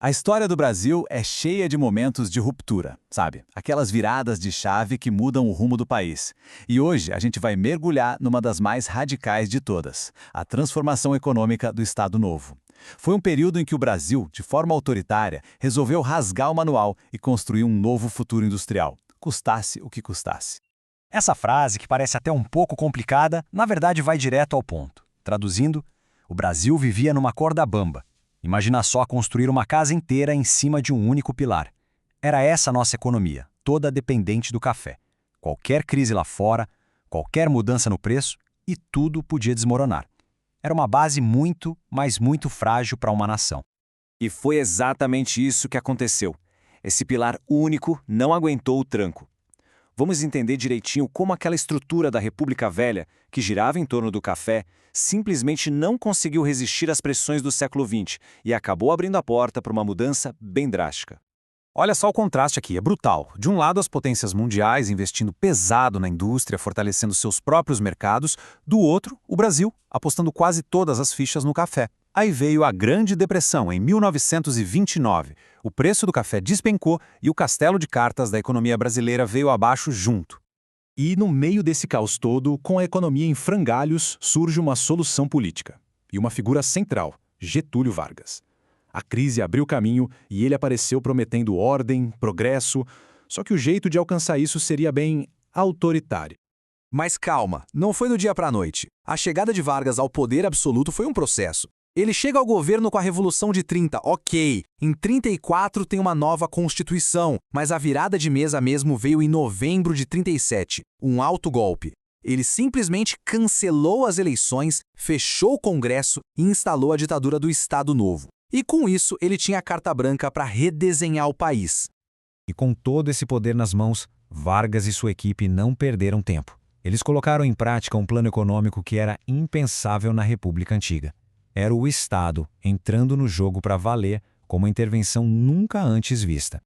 A história do Brasil é cheia de momentos de ruptura, sabe? Aquelas viradas de chave que mudam o rumo do país. E hoje a gente vai mergulhar numa das mais radicais de todas, a transformação econômica do Estado Novo. Foi um período em que o Brasil, de forma autoritária, resolveu rasgar o manual e construir um novo futuro industrial, custasse o que custasse. Essa frase, que parece até um pouco complicada, na verdade vai direto ao ponto. Traduzindo, o Brasil vivia numa corda bamba. Imagina só construir uma casa inteira em cima de um único pilar. Era essa a nossa economia, toda dependente do café. Qualquer crise lá fora, qualquer mudança no preço, e tudo podia desmoronar. Era uma base muito, mas muito frágil para uma nação. E foi exatamente isso que aconteceu. Esse pilar único não aguentou o tranco. Vamos entender direitinho como aquela estrutura da República Velha, que girava em torno do café, simplesmente não conseguiu resistir às pressões do século XX e acabou abrindo a porta para uma mudança bem drástica. Olha só o contraste aqui, é brutal. De um lado, as potências mundiais investindo pesado na indústria, fortalecendo seus próprios mercados. Do outro, o Brasil, apostando quase todas as fichas no café. Aí veio a Grande Depressão, em 1929. O preço do café despencou e o castelo de cartas da economia brasileira veio abaixo junto. E no meio desse caos todo, com a economia em frangalhos, surge uma solução política. E uma figura central, Getúlio Vargas. A crise abriu caminho e ele apareceu prometendo ordem, progresso, só que o jeito de alcançar isso seria bem autoritário. Mas calma, não foi do dia para a noite. A chegada de Vargas ao poder absoluto foi um processo. Ele chega ao governo com a Revolução de 30, ok. Em 34 tem uma nova Constituição, mas a virada de mesa mesmo veio em novembro de 37, um alto golpe. Ele simplesmente cancelou as eleições, fechou o Congresso e instalou a ditadura do Estado Novo. E com isso, ele tinha a carta branca para redesenhar o país. E com todo esse poder nas mãos, Vargas e sua equipe não perderam tempo. Eles colocaram em prática um plano econômico que era impensável na República Antiga. Era o Estado entrando no jogo para valer, com uma intervenção nunca antes vista.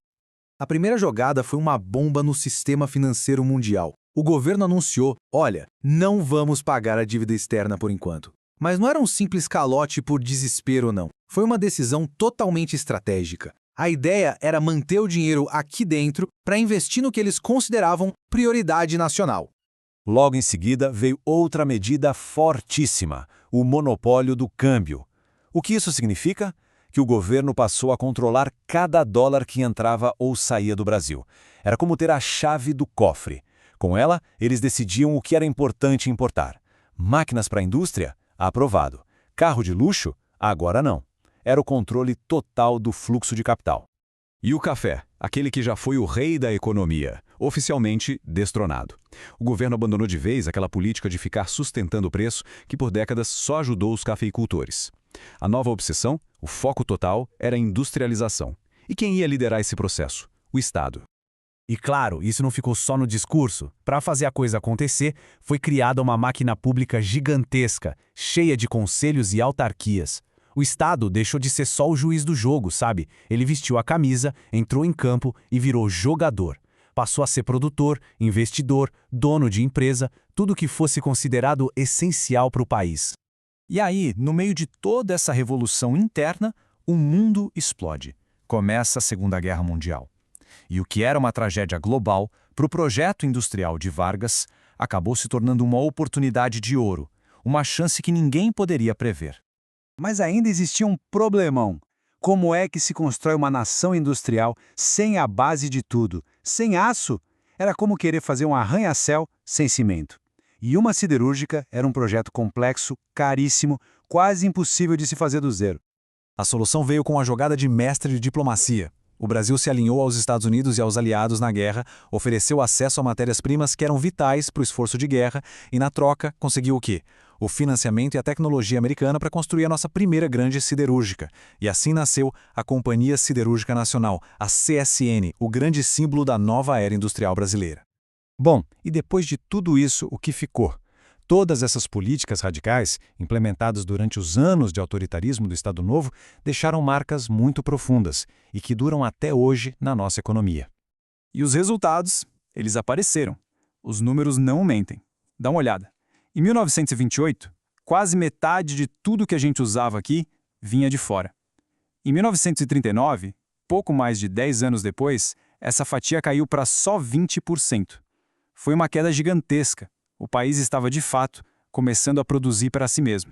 A primeira jogada foi uma bomba no sistema financeiro mundial. O governo anunciou, olha, não vamos pagar a dívida externa por enquanto. Mas não era um simples calote por desespero, não. Foi uma decisão totalmente estratégica. A ideia era manter o dinheiro aqui dentro para investir no que eles consideravam prioridade nacional. Logo em seguida veio outra medida fortíssima, o monopólio do câmbio. O que isso significa? Que o governo passou a controlar cada dólar que entrava ou saía do Brasil. Era como ter a chave do cofre. Com ela, eles decidiam o que era importante importar. Máquinas para a indústria? Aprovado. Carro de luxo? Agora não. Era o controle total do fluxo de capital. E o café, aquele que já foi o rei da economia, oficialmente destronado. O governo abandonou de vez aquela política de ficar sustentando o preço que por décadas só ajudou os cafeicultores. A nova obsessão, o foco total, era a industrialização. E quem ia liderar esse processo? O Estado. E claro, isso não ficou só no discurso. Para fazer a coisa acontecer, foi criada uma máquina pública gigantesca, cheia de conselhos e autarquias. O Estado deixou de ser só o juiz do jogo, sabe? Ele vestiu a camisa, entrou em campo e virou jogador. Passou a ser produtor, investidor, dono de empresa, tudo que fosse considerado essencial para o país. E aí, no meio de toda essa revolução interna, o mundo explode. Começa a Segunda Guerra Mundial. E o que era uma tragédia global, para o projeto industrial de Vargas, acabou se tornando uma oportunidade de ouro, uma chance que ninguém poderia prever. Mas ainda existia um problemão. Como é que se constrói uma nação industrial sem a base de tudo? Sem aço? Era como querer fazer um arranha-céu sem cimento. E uma siderúrgica era um projeto complexo, caríssimo, quase impossível de se fazer do zero. A solução veio com a jogada de mestre de diplomacia. O Brasil se alinhou aos Estados Unidos e aos aliados na guerra, ofereceu acesso a matérias-primas que eram vitais para o esforço de guerra e, na troca, conseguiu o quê? O financiamento e a tecnologia americana para construir a nossa primeira grande siderúrgica. E assim nasceu a Companhia Siderúrgica Nacional, a CSN, o grande símbolo da nova era industrial brasileira. Bom, e depois de tudo isso, o que ficou? Todas essas políticas radicais, implementadas durante os anos de autoritarismo do Estado Novo, deixaram marcas muito profundas e que duram até hoje na nossa economia. E os resultados, eles apareceram. Os números não mentem. Dá uma olhada. Em 1928, quase metade de tudo que a gente usava aqui vinha de fora. Em 1939, pouco mais de 10 anos depois, essa fatia caiu para só 20%. Foi uma queda gigantesca. O país estava, de fato, começando a produzir para si mesmo.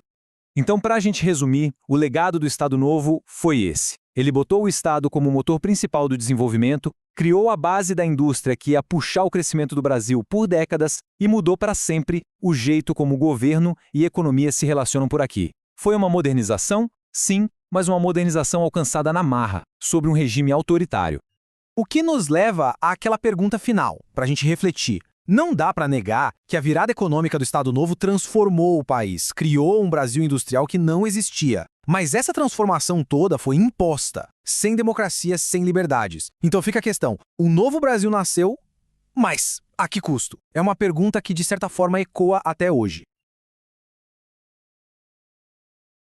Então, para a gente resumir, o legado do Estado Novo foi esse. Ele botou o Estado como o motor principal do desenvolvimento, criou a base da indústria que ia puxar o crescimento do Brasil por décadas e mudou para sempre o jeito como o governo e economia se relacionam por aqui. Foi uma modernização? Sim, mas uma modernização alcançada na marra, sobre um regime autoritário. O que nos leva àquela pergunta final, para a gente refletir. Não dá para negar que a virada econômica do Estado Novo transformou o país, criou um Brasil industrial que não existia. Mas essa transformação toda foi imposta, sem democracia, sem liberdades. Então fica a questão, o novo Brasil nasceu, mas a que custo? É uma pergunta que de certa forma ecoa até hoje.